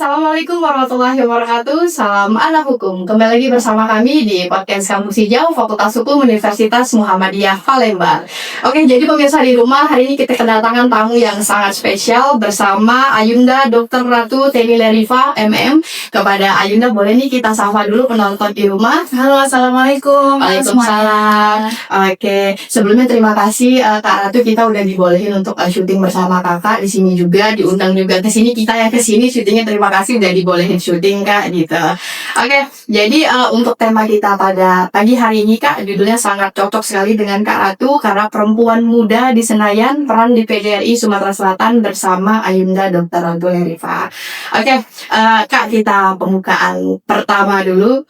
Assalamualaikum warahmatullahi wabarakatuh. Salam anak hukum. Kembali lagi bersama kami di podcast Kampus Hijau Fakultas Hukum Universitas Muhammadiyah Palembang. Oke, jadi pemirsa di rumah, hari ini kita kedatangan tamu yang sangat spesial bersama Ayunda Dr. Ratu Tenila Rifa MM. Kepada Ayunda, boleh nih kita sapa dulu penonton di rumah. Halo, assalamualaikum. Waalaikumsalam. Oke, sebelumnya terima kasih Kak Ratu, kita udah dibolehin untuk syuting bersama Kakak di sini juga, diundang juga ke sini. Kita yang ke sini syutingnya, terima kasih udah dibolehin syuting Kak gitu. Oke, jadi untuk tema kita pada pagi hari ini Kak, judulnya sangat cocok sekali dengan Kak Ratu karena perempuan muda di Senayan, peran di PDRI Sumatera Selatan bersama Ayunda Dr. Ratu Rifa. Oke, Kak, kita pembukaan pertama dulu.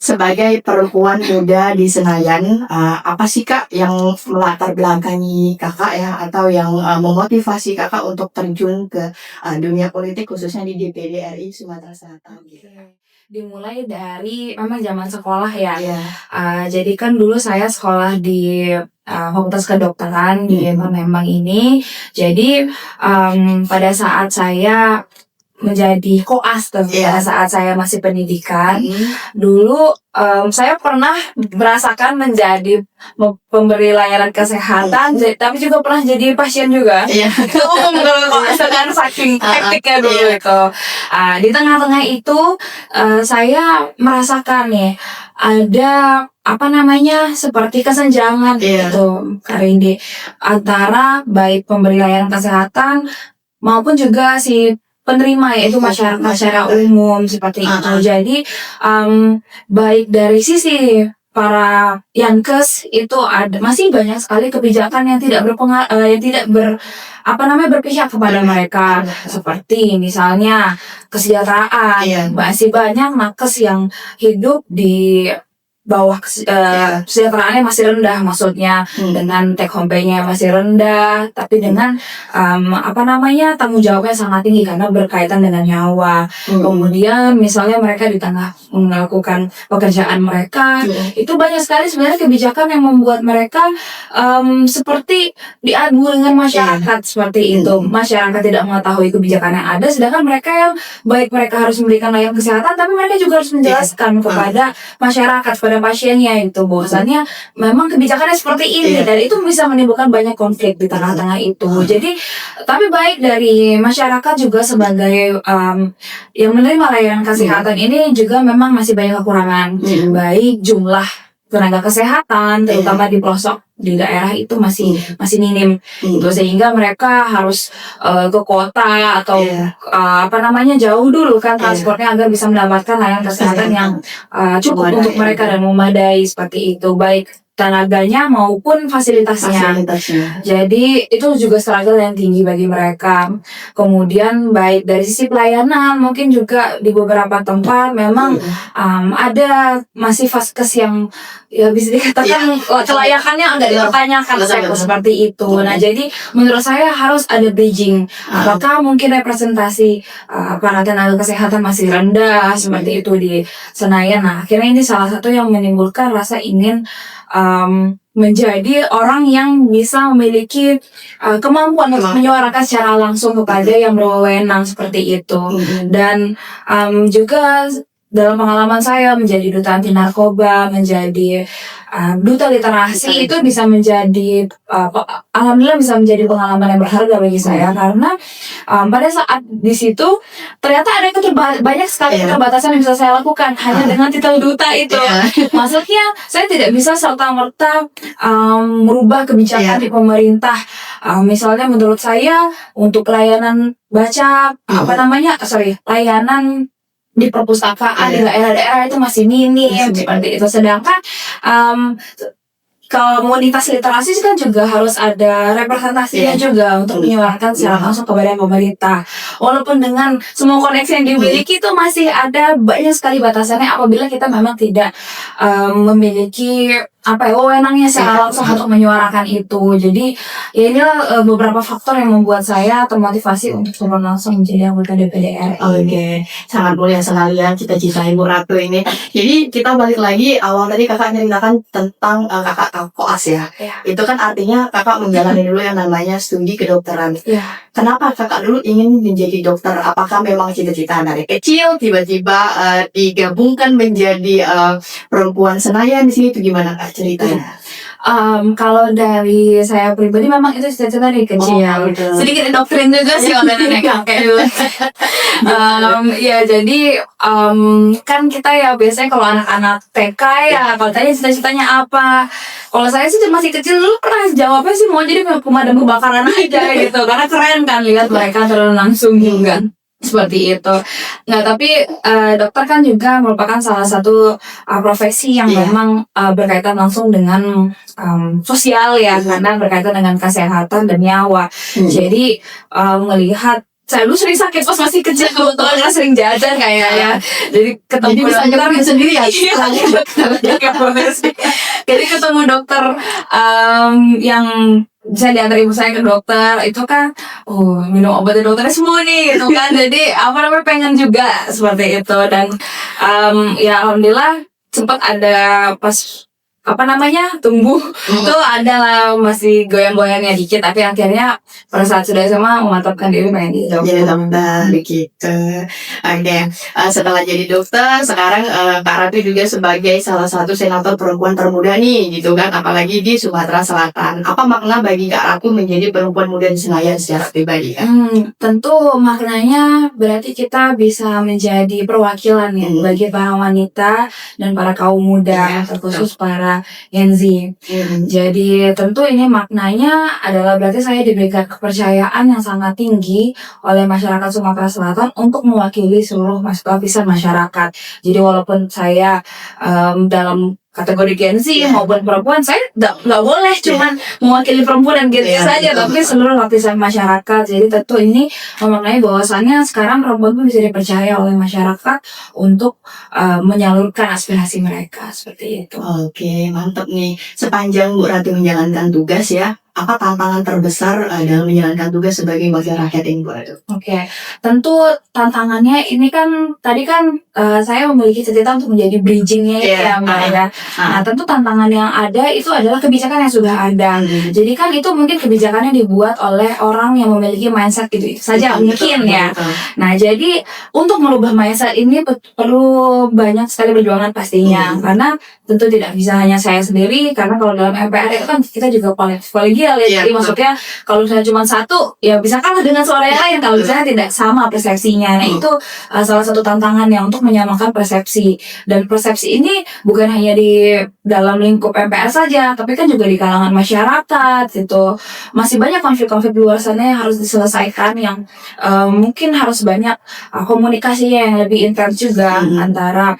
Sebagai perempuan muda di Senayan, apa sih Kak yang melatar belakangi Kakak ya, atau yang memotivasi Kakak untuk terjun ke dunia politik khususnya di DPD RI Sumatera Selatan? Dimulai dari memang zaman sekolah ya. Iya. Jadi kan dulu saya sekolah di Fakultas Kedokteran di Palembang ini. Jadi pada saat saya menjadi koas pada saat saya masih pendidikan, dulu saya pernah merasakan menjadi pemberi layanan kesehatan, tapi juga pernah jadi pasien juga. Umum kalau koas kan saking hektiknya dulu itu. Di tengah-tengah itu saya merasakan nih ada seperti kesenjangan gitu Karindi antara baik pemberi layanan kesehatan maupun juga si penerima, yaitu masyarakat secara umum seperti itu. Jadi baik dari sisi para Yankes itu masih banyak sekali kebijakan yang tidak berpihak kepada mereka, seperti misalnya kesejahteraan. Masih banyak nakes yang hidup di bawah kesejahteraannya masih rendah, maksudnya dengan take home pay-nya masih rendah, tapi dengan tanggung jawabnya sangat tinggi karena berkaitan dengan nyawa. Kemudian misalnya mereka di tengah melakukan pekerjaan mereka, itu banyak sekali sebenarnya kebijakan yang membuat mereka seperti diadu dengan masyarakat seperti itu. Masyarakat tidak mengetahui kebijakan yang ada, sedangkan mereka yang baik mereka harus memberikan layanan kesehatan, tapi mereka juga harus menjelaskan kepada masyarakat, pada pasiennya itu bahwasannya memang kebijakannya seperti ini, dan itu bisa menimbulkan banyak konflik di tengah-tengah itu. Jadi tapi baik dari masyarakat juga sebagai yang menerima layanan kesehatan ini juga memang masih banyak kekurangan, baik jumlah tenaga kesehatan terutama di pelosok di daerah itu masih minim gitu, sehingga mereka harus ke kota atau jauh dulu kan transportnya agar bisa mendapatkan layanan kesehatan yang cukup untuk mereka dan memadai seperti itu, baik tenaganya maupun fasilitasnya. Jadi itu juga struggle yang tinggi bagi mereka. Kemudian baik dari sisi pelayanan, mungkin juga di beberapa tempat memang ada masih vaskes yang bisa dikatakan kelayakannya agak dipertanyakan seperti itu. Nah, jadi menurut saya harus ada bridging. Apakah mungkin representasi para tenaga kesehatan masih rendah seperti itu di Senayan. Nah, akhirnya ini salah satu yang menimbulkan rasa ingin menjadi orang yang bisa memiliki kemampuan untuk menyuarakan secara langsung kepada yang berwenang seperti itu. Dan juga dalam pengalaman saya menjadi duta anti narkoba, menjadi duta literasi, itu bisa menjadi alhamdulillah bisa menjadi pengalaman yang berharga bagi saya, karena pada saat di situ ternyata ada banyak sekali keterbatasan yang bisa saya lakukan hanya dengan titel duta itu. Maksudnya saya tidak bisa serta-merta merubah kebijakan di pemerintah. Misalnya menurut saya untuk layanan layanan di perpustakaan di daerah-daerah itu masih minim seperti itu. Sedangkan komunitas literasi kan juga harus ada representasinya juga untuk menyuarakan secara langsung kepada pemerintah. Walaupun dengan semua koneksi yang dimiliki itu masih ada banyak sekali batasannya apabila kita memang tidak memiliki wewenangnya secara langsung untuk menyuarakan itu. Jadi ya inilah beberapa faktor yang membuat saya termotivasi untuk turun langsung menjadi anggota DPD RI. Oke, sangat mulia sekali ya cita-cita Ibu Ratu ini. Jadi kita balik lagi, awal tadi kakak ceritakan tentang kakak koas ya. Itu kan artinya kakak menjalani dulu yang namanya studi kedokteran. Kenapa kakak dulu ingin menjadi dokter? Apakah memang cita-cita dari kecil tiba-tiba digabungkan menjadi perempuan Senayan di sini, itu gimana kak ceritanya? Kalau dari saya pribadi memang itu cita-cita dari kecil. Gitu. Sedikit doktrin juga sih kalau nenek kakek dulu. Ya jadi kan kita ya biasanya kalau anak-anak TK ya kalau tanya cita-citanya apa. Kalau saya sih masih kecil dulu pernah jawabnya sih mau jadi pemadam kebakaran aja gitu, karena keren kan lihat mereka turun langsung juga. Seperti itu. Nah tapi dokter kan juga merupakan salah satu profesi yang memang berkaitan langsung dengan sosial ya, karena berkaitan dengan kesehatan dan nyawa. Jadi melihat saya dulu sering sakit pas masih kecil, kebetulan kan sering jajan kayaknya. Jadi ketemu bisa nyobain sendiri ya. Jadi ketemu dokter yang bisa diantar ibu saya ke dokter, itu kan minum obatnya dokternya semua nih gitu kan. Jadi pengen juga seperti itu. Dan ya alhamdulillah sempat ada pas tumbuh tuh adalah masih goyang-goyangnya dikit, tapi akhirnya pada saat sudah SMA memantapkan diri pengen jadi dokter begitu. Oke, setelah jadi dokter sekarang Kak Ratu juga sebagai salah satu senator perempuan termuda nih gitu kan, apalagi di Sumatera Selatan. Apa makna bagi Kak Ratu menjadi perempuan muda di Senayan secara pribadi kan? Tentu maknanya berarti kita bisa menjadi perwakilan ya bagi para wanita dan para kaum muda, terkhusus para Gen Z. Jadi tentu ini maknanya adalah berarti saya diberikan kepercayaan yang sangat tinggi oleh masyarakat Sumatera Selatan untuk mewakili seluruh lapisan masyarakat. Jadi walaupun saya dalam kategori Gen Z maupun perempuan, saya nggak boleh cuman mewakili perempuan dan Gen Z saja, tapi seluruh lapisan masyarakat. Jadi tentu ini memaknai bahwasannya sekarang perempuan pun bisa dipercaya oleh masyarakat untuk menyalurkan aspirasi mereka seperti itu. Oke, mantap nih. Sepanjang Bu Ratu menjalankan tugas ya, apa tantangan terbesar dalam menjalankan tugas sebagai wakil rakyat ini, Bu Ratu? Oke, tentu tantangannya ini kan tadi kan saya memiliki cita-cita untuk menjadi bridgingnya ya Mbak ya. Nah tentu tantangan yang ada itu adalah kebijakan yang sudah ada. Jadi kan itu mungkin kebijakannya dibuat oleh orang yang memiliki mindset gitu saja mungkin ya. Nah jadi untuk merubah mindset ini perlu banyak sekali perjuangan pastinya, karena tentu tidak bisa hanya saya sendiri, karena kalau dalam MPR itu kan kita juga kolegial ya. Jadi maksudnya kalau misalnya cuma satu ya bisa kalah dengan suara yang lain kalau misalnya tidak sama persepsinya. Nah itu salah satu tantangannya untuk menyamakan persepsi, dan persepsi ini bukan hanya di dalam lingkup MPR saja, tapi kan juga di kalangan masyarakat itu masih banyak konflik-konflik di luar sana yang harus diselesaikan, yang mungkin harus banyak komunikasi yang lebih intens juga antara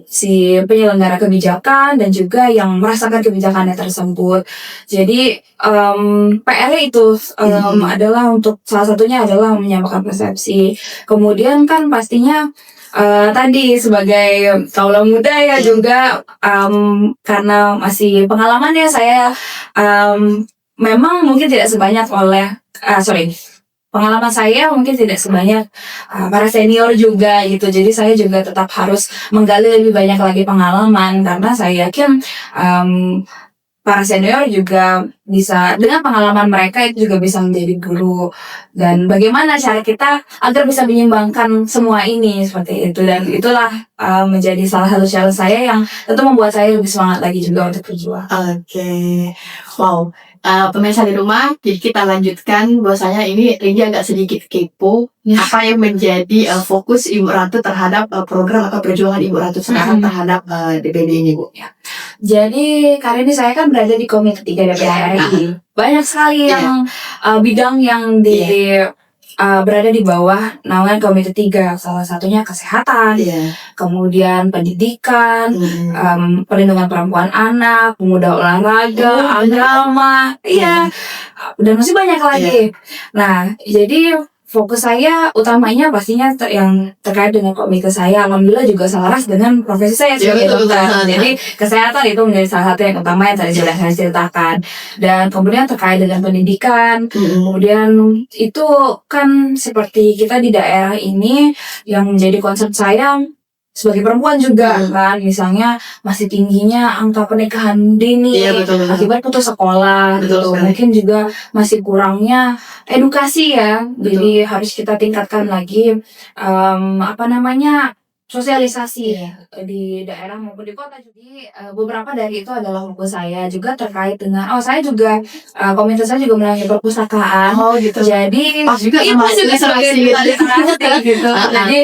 si penyelenggara kebijakan dan juga yang merasakan kebijakannya tersebut. Jadi PR-nya itu adalah untuk salah satunya adalah menyamakan persepsi. Kemudian kan pastinya tadi sebagai kaula muda ya juga karena masih pengalamannya saya memang mungkin tidak sebanyak pengalaman saya mungkin tidak sebanyak para senior juga gitu. Jadi saya juga tetap harus menggali lebih banyak lagi pengalaman, karena saya yakin para senior juga bisa, dengan pengalaman mereka itu juga bisa menjadi guru. Dan bagaimana cara kita agar bisa menyimbangkan semua ini seperti itu. Dan itulah menjadi salah satu challenge saya yang tentu membuat saya lebih semangat lagi juga untuk berjuang. Oke, wow. Pemirsa di rumah, jadi kita lanjutkan bahwasanya ini Rindy agak sedikit kepo apa yang menjadi fokus Ibu Ratu terhadap program atau perjuangan Ibu Ratu sekarang terhadap DPD ini, Bu. Jadi kali ini saya kan berada di Komite 3 DPR RI. Banyak sekali yang bidang yang berada di bawah naungan Komite 3, salah satunya kesehatan, kemudian pendidikan, perlindungan perempuan anak, pemuda olahraga, agama, dan masih banyak lagi. Nah, jadi fokus saya utamanya pastinya yang terkait dengan komite saya. Alhamdulillah juga selaras dengan profesi saya Ya, sebagai betul, dokter. betul. Jadi kesehatan itu menjadi salah satu yang utama yang tadi sudah saya ceritakan. Dan kemudian terkait dengan pendidikan, kemudian itu kan seperti kita di daerah ini yang menjadi concern saya sebagai perempuan juga kan, misalnya masih tingginya angka pernikahan dini Iya, betul. akibat putus sekolah Betul gitu. sekali. Mungkin juga masih kurangnya edukasi ya. Jadi harus kita tingkatkan lagi sosialisasi di daerah maupun di kota. Jadi beberapa dari itu adalah fokus saya juga terkait dengan saya juga komunitas saya juga melayani perpustakaan. Oh gitu. Jadi Pas juga itu sama juga sebagai literasi gitu. Jadi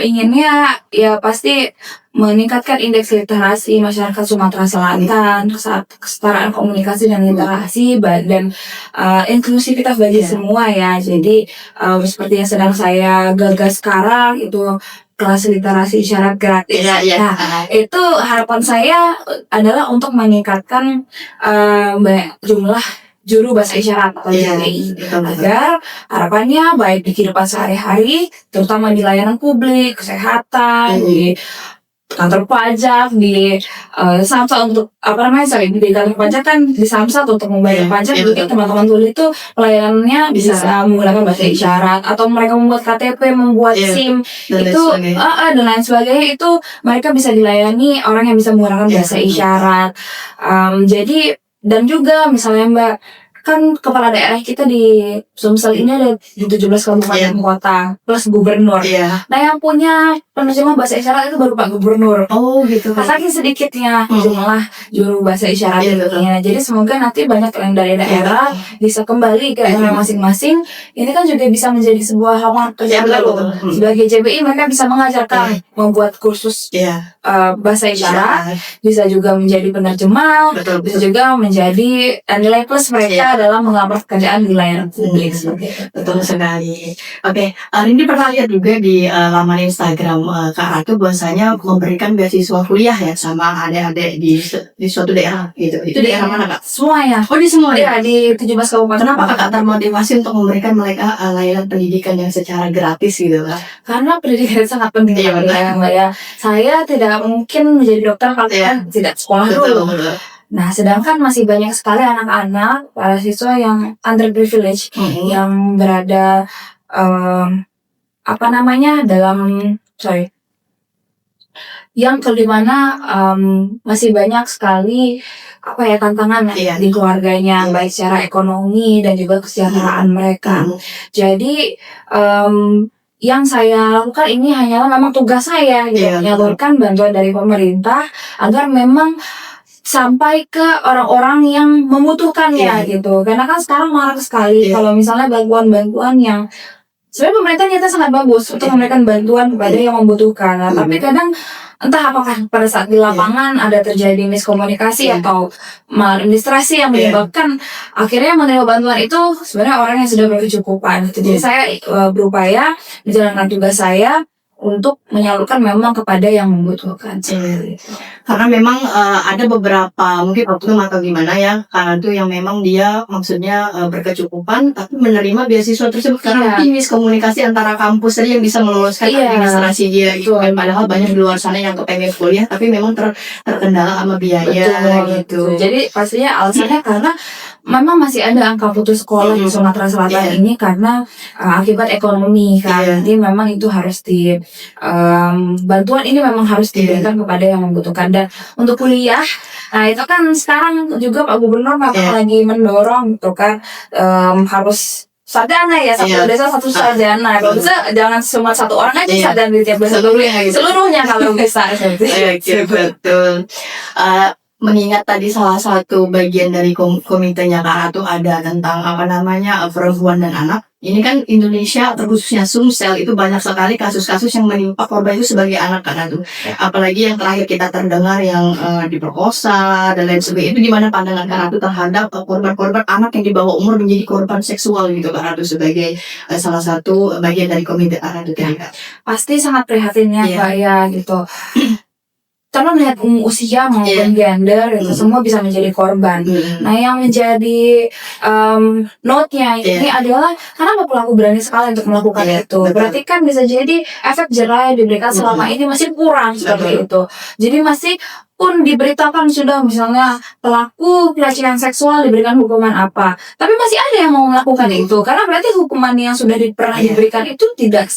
inginnya ya pasti meningkatkan indeks literasi masyarakat Sumatera Selatan, kesetaraan komunikasi dan literasi dan inklusivitas bagi semua ya. Jadi seperti yang sedang saya gagas sekarang itu kelas literasi isyarat gratis. Nah, itu harapan saya adalah untuk meningkatkan jumlah juru bahasa isyarat atau JBI agar harapannya baik di kehidupan sehari-hari, terutama di layanan publik, kesehatan, di kantor pajak, di Samsat untuk di kantor pajak kan di Samsat untuk membayar pajak. Mungkin teman-teman tuli itu pelayanannya bisa menggunakan bahasa isyarat, atau mereka membuat KTP, membuat SIM itu dan lain sebagainya, itu mereka bisa dilayani orang yang bisa menggunakan bahasa isyarat. Jadi dan juga misalnya Mbak, kan kepala daerah kita di Sumsel ini ada di 17 kabupaten kota plus gubernur. Nah, yang punya penerjemah bahasa isyarat itu baru Pak Gubernur. Oh gitu. Saking sedikitnya jumlah juru bahasa isyarat ini. Jadi semoga nanti banyak yang dari daerah bisa kembali ke daerah masing-masing. Ini kan juga bisa menjadi sebuah hal kerja baru. Sebagai JBI mereka bisa mengajarkan membuat kursus bahasa isyarat, bisa juga menjadi penerjemah, bisa juga menjadi nilai plus mereka dalam mengambil pekerjaan di layanan publik. Betul sekali. Oke, Rindi pernah lihat juga di laman Instagram Kak Ratu bahwasanya memberikan beasiswa kuliah ya sama adik-adik di suatu daerah gitu. Itu daerah mana Kak? Semua ya. Oh di semua ya? Di 17 kabupaten. Kenapa Kakak termotivasi untuk memberikan mereka layanan pendidikan yang secara gratis gitu Kak? Karena pendidikan sangat penting ya Mbak ya. Saya tidak mungkin menjadi dokter kalau tidak sekolah dulu. Nah, sedangkan masih banyak sekali anak-anak, para siswa yang underprivileged, yang berada yang dimana masih banyak sekali tantangan di keluarganya, baik secara ekonomi dan juga kesejahteraan mereka. Jadi yang saya lakukan ini hanyalah memang tugas saya gitu, menyalurkan bantuan dari pemerintah agar memang sampai ke orang-orang yang membutuhkannya gitu. Karena kan sekarang marak sekali kalau misalnya bantuan-bantuan yang sebenarnya pemerintah nyata sangat bagus untuk memberikan bantuan kepada yang membutuhkan. Nah, tapi kadang entah apakah pada saat di lapangan ada terjadi miskomunikasi atau maladministrasi yang menyebabkan akhirnya menerima bantuan itu sebenarnya orang yang sudah berkecukupan. Jadi saya berupaya menjalankan tugas saya untuk menyalurkan memang kepada yang membutuhkan. Karena memang ada beberapa mungkin oknum atau gimana ya, karena itu yang memang dia maksudnya berkecukupan tapi menerima beasiswa tersebut karena mungkin miskomunikasi antara kampus tadi yang bisa meloloskan administrasi dia gitu. Padahal banyak di luar sana yang kepengen kuliah tapi memang terkendala sama biaya gitu. Jadi pastinya alasannya karena memang masih ada angka putus sekolah di Sumatera Selatan ini karena akibat ekonomi kan. Jadi memang itu harus bantuan ini memang harus diberikan kepada yang membutuhkan. Dan untuk kuliah, nah itu kan sekarang juga Pak Gubernur lagi mendorong gitu kan, harus sarjana ya, satu desa satu sarjana. Kalau bisa jangan cuma satu orang aja sarjana di tiap desa, seluruhnya kalau bisa. Betul. Mengingat tadi salah satu bagian dari komitenya Kak Ratu ada tentang perempuan dan anak. Ini kan Indonesia terkhususnya Sumsel itu banyak sekali kasus-kasus yang menimpa korban itu sebagai anak Kak Ratu. Apalagi yang terakhir kita terdengar yang diperkosa dan lain sebagainya. Itu gimana pandangan Kak Ratu terhadap korban-korban anak yang di bawah umur menjadi korban seksual gitu Kak Ratu sebagai salah satu bagian dari komite Kak Ratu? Pasti sangat prihatin ya Mbak ya gitu. karena melihat usia maupun gender itu semua bisa menjadi korban. Nah, yang menjadi note-nya ini adalah kenapa pelaku berani sekali untuk melakukan itu. Berarti kan bisa jadi efek jerah yang diberikan selama ini masih kurang seperti itu. Jadi masih pun diberitakan sudah misalnya pelaku pelecehan seksual diberikan hukuman apa, tapi masih ada yang mau melakukan itu karena berarti hukuman yang sudah pernah diberikan itu tidak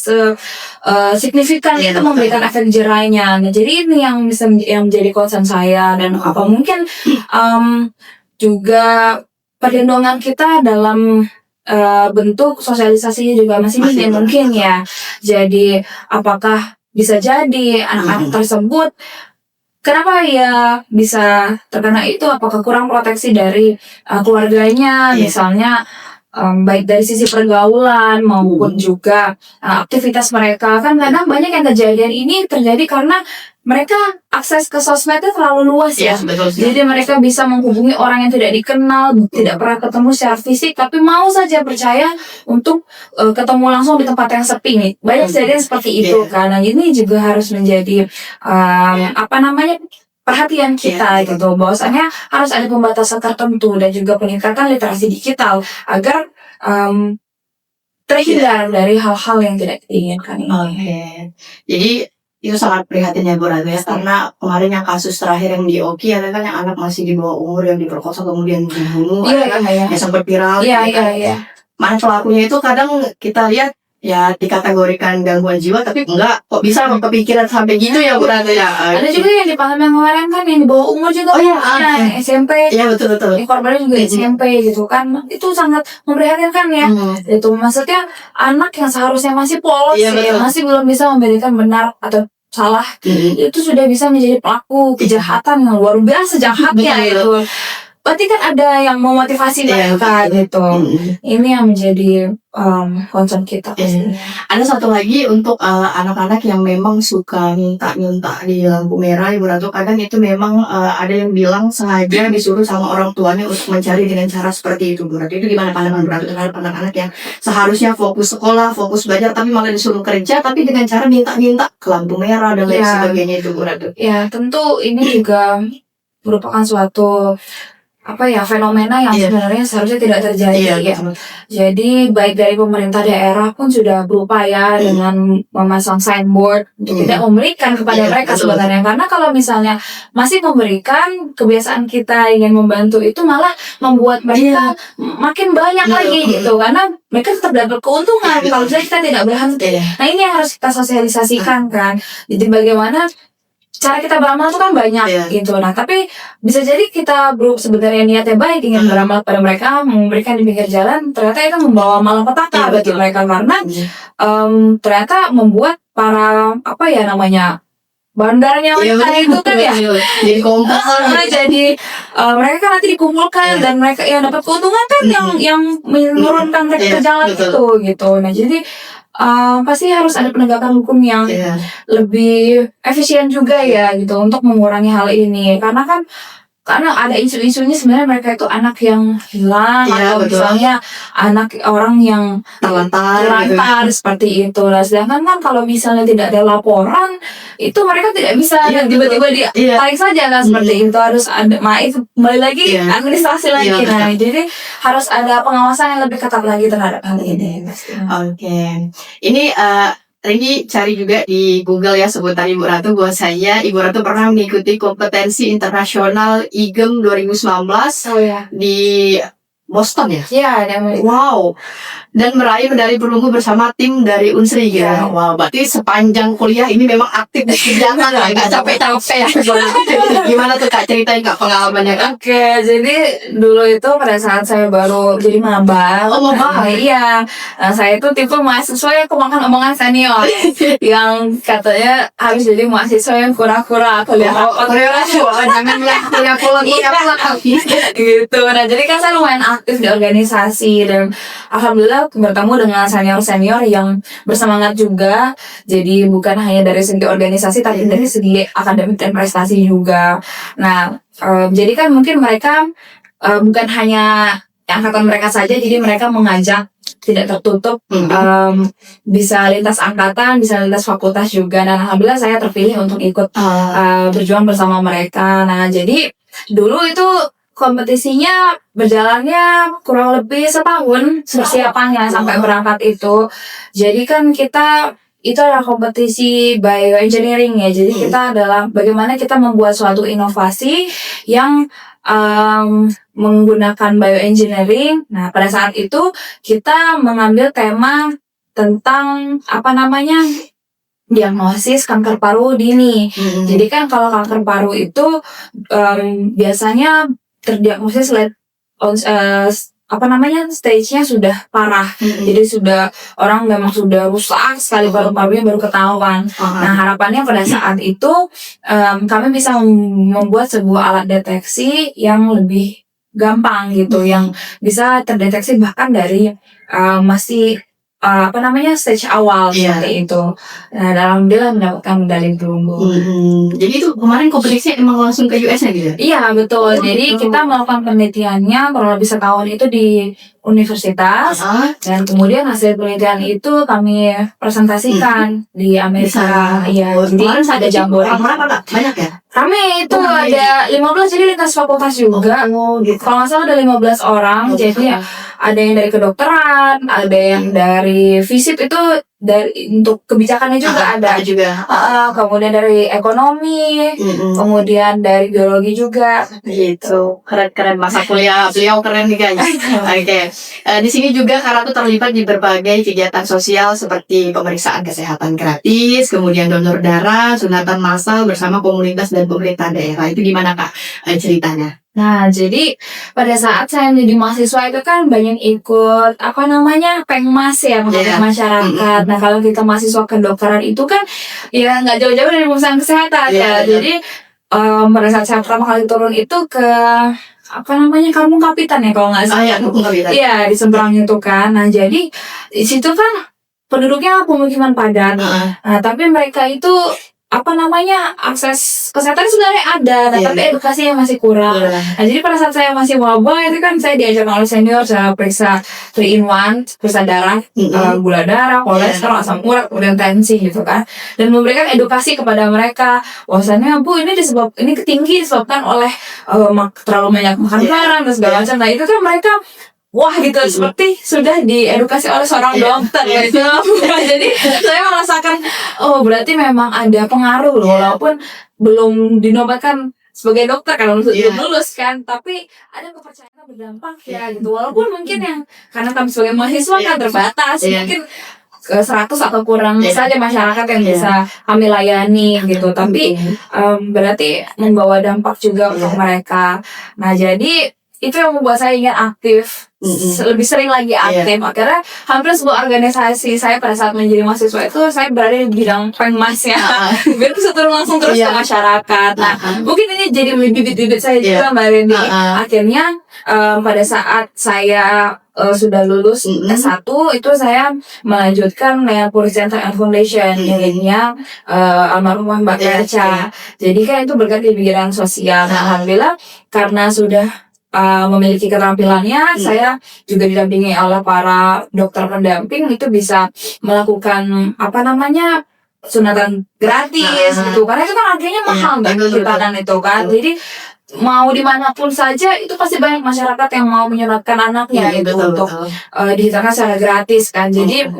signifikan itu memberikan efek jerahnya. Nah, jadi ini yang bisa yang menjadi concern saya dan apa mungkin juga perlindungan kita dalam bentuk sosialisasinya juga masih minim mungkin ya. Jadi apakah bisa jadi anak-anak tersebut kenapa ya bisa terkena itu? Apakah kurang proteksi dari keluarganya, misalnya baik dari sisi pergaulan maupun juga aktivitas mereka. Kan kadang banyak yang kejadian ini terjadi karena mereka akses ke sosmednya terlalu luas ya. Jadi mereka bisa menghubungi orang yang tidak dikenal, tidak pernah ketemu secara fisik, tapi mau saja percaya untuk ketemu langsung di tempat yang sepi nih. Banyak kejadian seperti itu kan. Nah, ini juga harus menjadi perhatian kita gitu, bahwasanya harus ada pembatasan tertentu dan juga peningkatan literasi digital agar terhindar dari hal-hal yang tidak diinginkan ini. Jadi itu sangat prihatin ya Bu Ratu ya, karena kemarin yang kasus terakhir yang di Oki ada kan yang anak masih di bawah umur yang diperkosa kemudian dibunuh, yang sempat viral. Mana pelakunya itu kadang kita lihat ya dikategorikan gangguan jiwa, tapi enggak kok bisa kepikiran sampai gitu ya Bu Ratu ya. Ada juga yang di Palembang yang kemarin kan yang di bawah umur juga SMP. Iya betul. Ini korbannya juga SMP gitu kan. Itu sangat memprihatinkan ya. Itu maksudnya anak yang seharusnya masih polos masih belum bisa membedakan benar atau salah, itu sudah bisa menjadi pelaku kejahatan yang luar biasa jahatnya itu. Berarti kan ada yang memotivasi mereka gitu. Ini yang menjadi concern kita. Ada satu lagi untuk anak-anak yang memang suka minta-minta di lampu merah, Ibu Ratu. Kadang itu memang ada yang bilang sengaja disuruh sama orang tuanya untuk mencari dengan cara seperti itu, Bu Ratu. Itu gimana pandangan Bu Ratu terhadap anak-anak yang seharusnya fokus sekolah, fokus belajar, tapi malah disuruh kerja, tapi dengan cara minta-minta ke lampu merah dan lain sebagainya itu, Bu Ratu? Ya, tentu ini juga merupakan suatu fenomena yang sebenarnya seharusnya tidak terjadi ya. Jadi baik dari pemerintah daerah pun sudah berupaya dengan memasang signboard untuk tidak memberikan kepada mereka sebenarnya, karena kalau misalnya masih memberikan, kebiasaan kita ingin membantu itu malah membuat mereka makin banyak lagi gitu, karena mereka tetap dapat keuntungan kalau misalnya kita tidak berhenti. Nah, ini yang harus kita sosialisasikan kan. Jadi bagaimana cara kita beramal itu kan banyak gitu. Nah, tapi bisa jadi kita sebenarnya niatnya baik ingin beramal pada mereka, memberikan di pinggir jalan, ternyata itu membawa malapetaka bagi mereka karena ternyata membuat para bandarnya mereka itu kan jadi kompak. Jadi mereka nanti dikumpulkan dan mereka yang dapat keuntungan kan yang menurunkan mereka ke jalan itu gitu. Nah, jadi pasti harus ada penegakan hukum yang lebih efisien juga ya gitu untuk mengurangi hal ini, karena ada isu-isunya sebenarnya mereka itu anak yang hilang atau misalnya anak orang yang terlantar seperti itu lah. Sedangkan kan kalau misalnya tidak ada laporan itu mereka tidak bisa tiba-tiba tarik saja kan seperti itu. Harus ada itu kembali lagi administrasi lagi. Nah, jadi harus ada pengawasan yang lebih ketat lagi terhadap hal ini. Ini Ringgi cari juga di Google ya seputar Ibu Ratu, bahwasanya Ibu Ratu pernah mengikuti kompetensi internasional IGEM 2019 di Boston ya? Wow. Dan meraih medali perunggu bersama tim dari Unsri ya. Wow, berarti sepanjang kuliah ini memang aktif di kegiatan lah, nggak capek-capek ya. Gimana tuh Kak, ceritain Kak pengalamannya Kak? Jadi dulu itu pada saat saya baru jadi maba. Saya itu tipe mahasiswa yang kemakan omongan senior yang katanya harus jadi mahasiswa yang kura-kura kuliah gitu. Nah, jadi kan saya lumayan aktif di organisasi dan alhamdulillah bertemu dengan senior-senior yang bersemangat juga. Jadi bukan hanya dari segi organisasi tapi dari segi akademik dan prestasi juga. Nah, jadi kan mungkin mereka bukan hanya angkatan mereka saja, jadi mereka mengajak tidak tertutup, bisa lintas angkatan, bisa lintas fakultas juga, dan alhamdulillah saya terpilih untuk ikut berjuang bersama mereka. Nah, jadi dulu itu kompetisinya berjalannya kurang lebih setahun persiapannya sampai berangkat itu. Jadi kan kita itu adalah kompetisi bioengineering ya. Jadi kita adalah bagaimana kita membuat suatu inovasi yang menggunakan bioengineering. Nah, pada saat itu kita mengambil tema tentang diagnosis kanker paru dini. Jadi kan kalau kanker paru itu biasanya terdiagnosis stage-nya sudah parah. Jadi sudah orang memang sudah rusak sekali paru-parunya baru ketahuan. Nah, harapannya pada saat itu kami bisa membuat sebuah alat deteksi yang lebih gampang gitu, yang bisa terdeteksi bahkan dari masih stage awal seperti itu. Nah, alhamdulillah mendapatkan medali perunggu. Jadi itu kemarin kompetisinya emang langsung ke US-nya gitu? Iya, betul. Jadi kita melakukan penelitiannya kurang lebih setahun itu di universitas, dan kemudian hasil penelitian itu kami presentasikan di Amerika. Iya, jadi ada jambore. Banyak ya? Kami itu ada 15, jadi lintas fakultas juga. Gitu. Kalau nggak salah ada 15 orang. Jadi ada yang dari kedokteran, ada yang dari FISIP itu untuk kebijakannya juga ada juga. Kemudian dari ekonomi, kemudian dari biologi juga. Gitu. Keren masa kuliah beliau keren nih guys. Oke. Di sini juga Kak Ratu terlibat di berbagai kegiatan sosial seperti pemeriksaan kesehatan gratis, kemudian donor darah, sunatan massal bersama komunitas dan pemerintah daerah. Itu gimana Kak ceritanya? Nah, jadi pada saat saya menjadi mahasiswa itu kan banyak ikut pengmas ya, masyarakat. Nah, kalau kita mahasiswa kedokteran itu kan ya nggak jauh-jauh dari perusahaan kesehatan ya. Jadi pada saat saya pertama kali turun itu ke Kampung Kapitan ya kalau nggak salah. Iya, di seberang itu kan. Nah, jadi di situ kan penduduknya pemukiman padat. Nah, tapi mereka itu akses kesehatan sebenarnya ada, tapi edukasinya masih kurang. Nah, jadi pada saat saya masih maba itu kan saya diajarkan oleh senior, saya periksa 3-in-1, periksa darah, gula darah, kolesterol, asam urat, kemudian tensi gitu kan, dan memberikan edukasi kepada mereka bahwasannya Bu, ini tinggi disebabkan oleh terlalu banyak makan garam dan segala macam. Nah, itu kan mereka wah gitu, seperti sudah diedukasi oleh seorang dokter gitu. Jadi saya merasakan berarti memang ada pengaruh loh, walaupun belum dinobatkan sebagai dokter kan, belum lulus kan, tapi ada kepercayaan berdampak ya gitu. Walaupun mungkin yang karena kami sebagai mahasiswa kan terbatas, mungkin ke 100 atau kurang saja masyarakat yang bisa kami layani gitu, tapi berarti membawa dampak juga untuk mereka. Nah, jadi itu yang membuat saya ingin aktif, lebih sering lagi aktif. Akhirnya hampir sebuah organisasi saya pada saat menjadi mahasiswa itu saya berada di bidang pengmas ya, biar bisa turun langsung terus ke masyarakat. Nah, mungkin ini jadi bibit-bibit saya juga Mbak Rendi. Akhirnya pada saat saya sudah lulus S1 itu saya melanjutkan Policy Center and Foundation miliknya almarhumah Mbak Perca. Jadi kan itu bergerak di bidang sosial. Nah, alhamdulillah karena sudah memiliki keterampilannya, saya juga didampingi oleh para dokter pendamping itu bisa melakukan sunatan gratis gitu, karena itu kan harganya mahal kita kan itu kan. Jadi mau dimanapun saja itu pasti banyak masyarakat yang mau menyunatkan anaknya untuk dihitarkan secara gratis kan. Jadi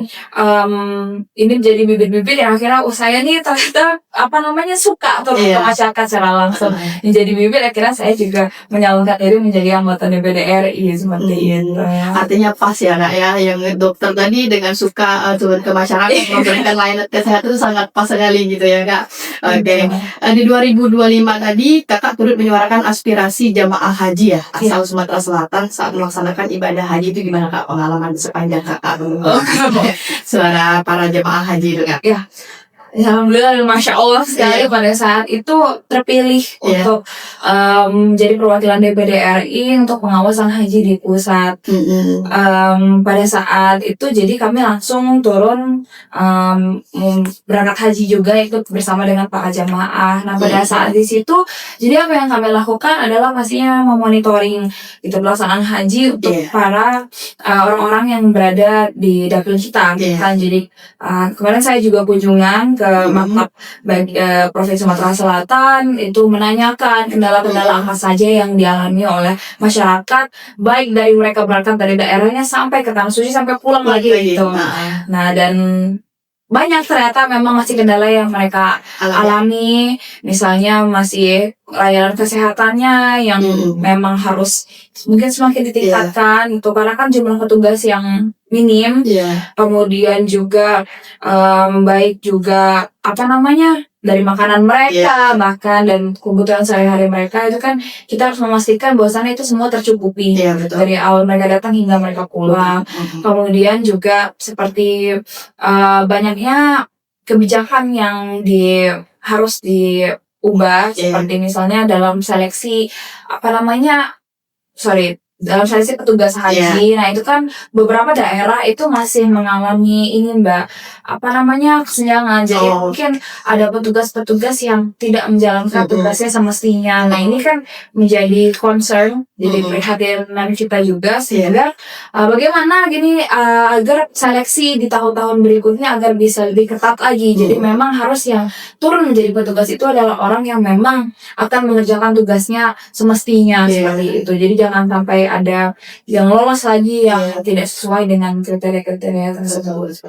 ini menjadi bibit-bibit yang akhirnya saya nih ternyata suka turun ke masyarakat secara langsung. Menjadi bibit akhirnya saya juga menyalurkan diri menjadi anggota DPD RI seperti itu. Artinya pas ya Kak ya, yang dokter tadi dengan suka turun ke masyarakat memberikan layanan kesehatan itu sangat pas sekali gitu ya Kak. Oke. Di 2025 tadi Kakak turut menyuarakan aspirasi jamaah haji ya asal Sumatera Selatan saat melaksanakan ibadah haji. Itu gimana Kak pengalaman sepanjang Kakak suara para jamaah haji itu Kak? Ya, alhamdulillah, masya Allah sekali pada saat itu terpilih untuk menjadi perwakilan DPD RI untuk pengawasan haji di pusat. Pada saat itu jadi kami langsung turun berangkat haji juga, ikut bersama dengan para jamaah. Nah pada saat di situ jadi apa yang kami lakukan adalah pastinya memonitoring itu pelaksanaan haji untuk para orang-orang yang berada di dapil kita kan. Jadi kemarin saya juga kunjungan ke maktab Provinsi Sumatera Selatan, itu menanyakan kendala-kendala apa saja yang dialami oleh masyarakat, baik dari mereka berangkat dari daerahnya sampai ke tanah suci sampai pulang lagi gitu. Nah dan banyak ternyata memang masih kendala yang mereka alami, misalnya masih layanan kesehatannya yang memang harus mungkin semakin ditingkatkan itu karena kan jumlah petugas yang minim. Kemudian juga baik juga dari makanan mereka bahkan dan kebutuhan sehari-hari mereka itu kan kita harus memastikan bahwasannya itu semua tercukupi dari awal mereka datang hingga mereka pulang. Kemudian juga seperti banyaknya kebijakan yang harus diubah seperti misalnya dalam seleksi dalam seleksi petugas haji. Nah itu kan beberapa daerah itu masih mengalami ini kesenjangan. Jadi mungkin ada petugas-petugas yang tidak menjalankan tugasnya semestinya. Nah ini kan menjadi concern, jadi perhatian kita juga sehingga bagaimana agar seleksi di tahun-tahun berikutnya agar bisa lebih ketat lagi. Jadi memang harus yang turun menjadi petugas itu adalah orang yang memang akan mengerjakan tugasnya semestinya seperti itu. Jadi jangan sampai ada yang lolos lagi yang tidak sesuai dengan kriteria-kriteria tersebut.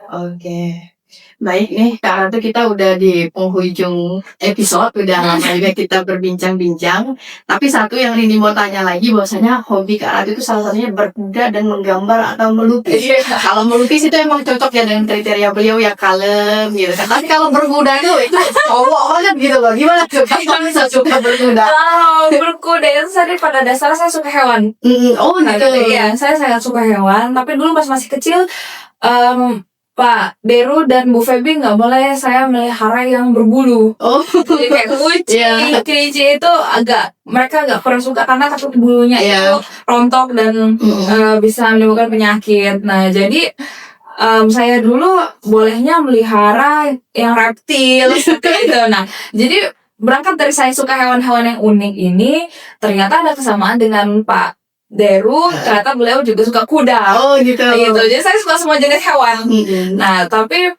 Oke. Baik nih Kak Ratu, kita udah di penghujung episode, udah lama juga kita berbincang-bincang. Tapi satu yang Rini mau tanya lagi, bahwasanya hobi Kak Ratu itu salah satunya berkuda dan menggambar atau melukis. Kalau melukis itu emang cocok ya dengan kriteria beliau ya, kalem gitu kan. Tapi kalau berkuda itu cowok banget gitu loh. Gimana tuh? Kamu bisa suka berkuda? Kalau berkuda itu pada dasarnya saya suka hewan. Oh gitu. Iya, saya sangat suka hewan. Tapi dulu pas masih kecil Pak Deru dan Bu Febi nggak boleh saya melihara yang berbulu. Jadi kayak kucing, kelinci itu mereka nggak kurang suka karena takut bulunya itu rontok dan bisa menimbulkan penyakit. Nah jadi saya dulu bolehnya melihara yang reptil seperti itu. Nah jadi berangkat dari saya suka hewan-hewan yang unik ini, ternyata ada kesamaan dengan Pak Deru, ternyata beliau juga suka kuda. Gitu. Jadi saya suka semua jenis hewan. Nah, tapi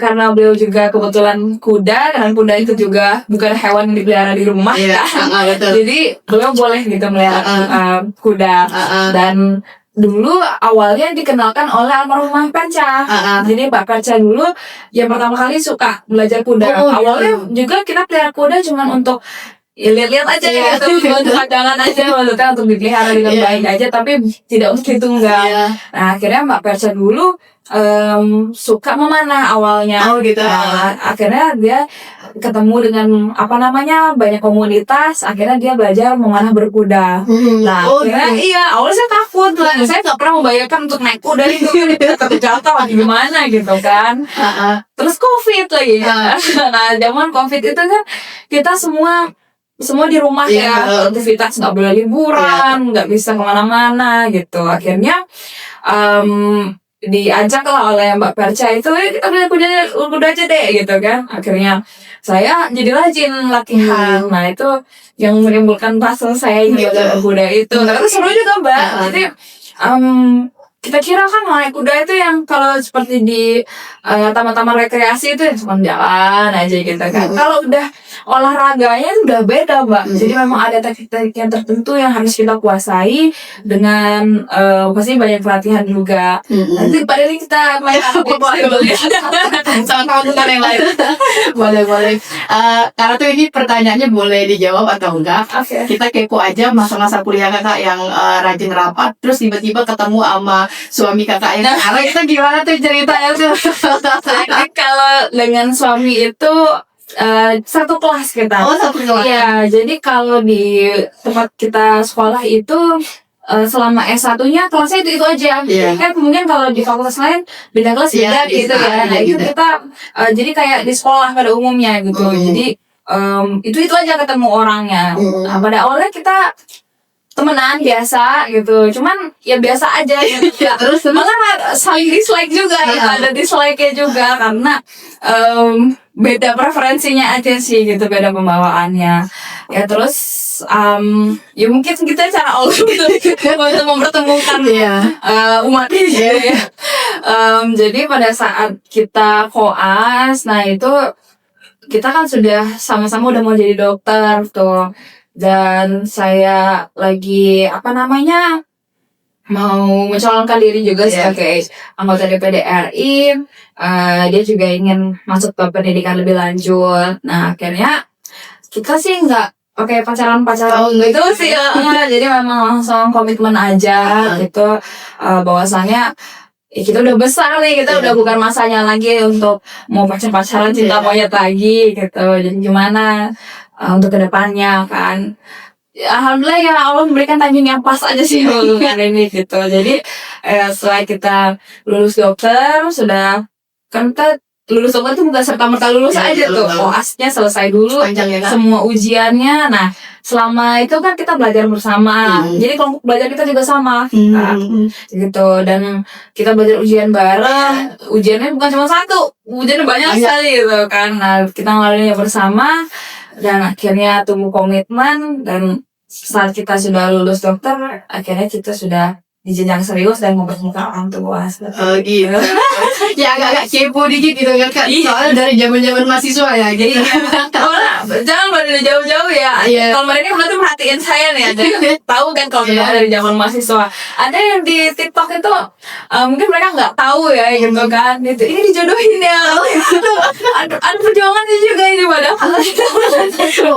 karena beliau juga kebetulan kuda, dan kuda itu juga bukan hewan yang dipelihara di rumah. Jadi beliau boleh gitu melihara kuda. Dan dulu awalnya dikenalkan oleh almarhum Perca. Jadi Pak Perca dulu yang pertama kali suka belajar kuda. Awalnya juga kita pelihara kuda cuma untuk lihat-lihat aja gitu, untuk pandangan aja, maksudnya untuk dipelihara dengan baik aja, tapi tidak untuk ditunggang. Nah akhirnya Mbak Perca dulu suka memanah awalnya. Akhirnya dia ketemu dengan banyak komunitas, akhirnya dia belajar memanah berkuda. Nah akhirnya awalnya saya takut lah, saya nggak pernah membayangkan untuk naik kuda itu jatuh gimana gitu kan. Terus COVID lagi. Nah zaman COVID itu kan kita semua di rumah aktivitas nggak boleh liburan, nggak bisa kemana-mana gitu. Akhirnya diajak lah oleh Mbak Perca itu, kita beli kuda aja deh gitu kan. Akhirnya saya jadi rajin latihan. Nah itu yang menimbulkan passion saya belajar kuda itu. Ternyata seru juga Mbak. Jadi kita kira kan naik kuda itu yang kalau seperti di taman-taman rekreasi itu cuma jalan aja gitu kan. Kalau udah olahraganya itu udah beda Mbak. Jadi memang ada teknik-teknik yang tertentu yang harus kita kuasai dengan pasti banyak pelatihan juga. Nanti pada ini kita main sama teman yang lain. Boleh. Karena tuh ini pertanyaannya boleh dijawab atau enggak. Kita kepo aja masa-masa kuliah Kakak yang rajin rapat, terus tiba-tiba ketemu sama suami Kakak yang sekarang itu gimana tuh ceritanya tuh? Jadi kalau dengan suami itu satu kelas kita. Satu kelas. Iya, jadi kalau di tempat kita sekolah itu selama S1-nya kelasnya itu aja. Iya. Kan mungkin kalau di fakultas lain beda kelas Iya, beda gitu bisa, ya. Nah, itu beda. kita jadi kayak di sekolah pada umumnya gitu. Jadi itu aja ketemu orangnya. Nah, pada awalnya kita temenan biasa gitu, cuman ya biasa aja gitu. Terus Malah saling dislike juga ya, ada dislike-nya juga karena beda preferensinya aja sih gitu, beda pembawaannya ya. Terus ya mungkin kita cara Allah untuk mempertemukan umat ini gitu ya. Jadi pada saat kita koas, nah itu kita kan sudah sama-sama udah mau jadi dokter tuh, dan saya lagi mau mencalonkan diri juga sebagai anggota DPD RI. Dia juga ingin masuk ke pendidikan lebih lanjut. Nah, akhirnya kita sih nggak pakai pacaran gitu sih. Jadi memang langsung komitmen aja gitu. Bahwasannya kita udah besar nih, kita udah bukan masanya lagi untuk mau pacaran cinta monyet lagi gitu. Jadi gimana untuk kedepannya kan. Alhamdulillah ya, Allah memberikan timing yang pas aja sih untuk kali ini gitu. Jadi setelah kita lulus dokter, kan kita lulus dokter itu bukan serta-merta lulus aja tuh. Koasnya selesai dulu, semua ujiannya. Nah, selama itu kan kita belajar bersama. Jadi kelompok belajar kita juga sama. Gitu. Dan kita belajar ujian bareng. Ujiannya bukan cuma satu, ujiannya banyak sekali gitu kan. Nah, kita ngelaluinnya bersama. Dan akhirnya tumbuh komitmen, dan saat kita sudah lulus dokter, akhirnya kita sudah di jenjang serius dan mempertemukan orang tua. Gitu. Ya agak-agak kepo dikit gitu kan Kak. Soalnya dari zaman-zaman mahasiswa ya gitu. Jangan dari jauh-jauh ya. Kalau mereka berarti perhatiin saya nih, ada tahu kan kalau dari zaman mahasiswa. Ada yang di TikTok itu mungkin mereka nggak tahu ya gitu kan. Ini dijodohin ya. Ada perjuangannya juga ini padahal.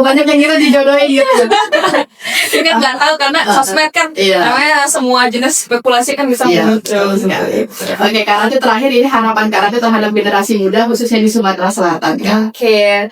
Banyak yang kita dijodohin gitu. Mungkin nggak tahu karena sosmed kan namanya semua jenis spekulasi kan bisa muncul. Oke, Kak Ratu, terakhir ini harapan Kak Ratu terhadap generasi muda khususnya di Sumatera Selatan kan? Oke,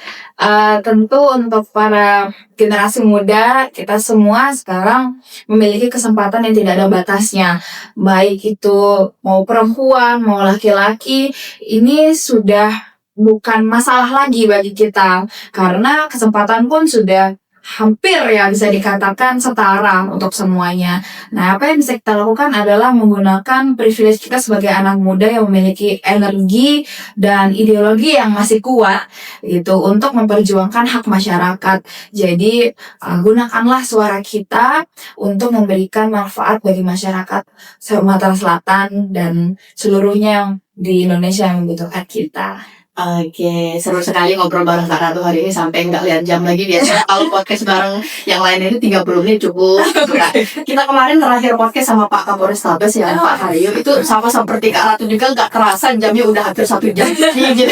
tentu untuk para generasi muda, kita semua sekarang memiliki kesempatan yang tidak ada batasnya. Baik itu mau perempuan, mau laki-laki, ini sudah bukan masalah lagi bagi kita. Karena kesempatan pun sudah hampir ya bisa dikatakan setara untuk semuanya. Nah, apa yang bisa kita lakukan adalah menggunakan privilege kita sebagai anak muda yang memiliki energi dan ideologi yang masih kuat gitu untuk memperjuangkan hak masyarakat. Jadi gunakanlah suara kita untuk memberikan manfaat bagi masyarakat Sumatera Selatan dan seluruhnya yang di Indonesia yang membutuhkan kita. Oke, seru sekali ngobrol bareng Kak Ratu hari ini sampai nggak lihat jam lagi. Biasanya kalau podcast bareng yang lain itu 30 menit cukup. Nah, kita kemarin terakhir podcast sama Pak Kapolres Tabes ya, Pak Haryo, itu sama seperti Kak Ratu juga nggak kerasa jamnya udah hampir 1 jam gitu.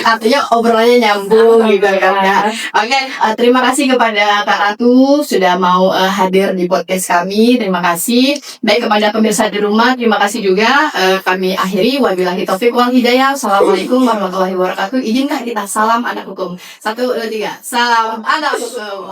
Artinya obrolannya nyambung gitu kan ya. Oke, terima kasih kepada Kak Ratu sudah mau hadir di podcast kami. Terima kasih. Baik kepada pemirsa di rumah, terima kasih juga. Kami akhiri, wabillahi taufiq wal hidayah. Assalamualaikum warahmatullahi wabarakatuh. Izinkan kita salam anak hukum. 1, 2, 3. Salam anak hukum.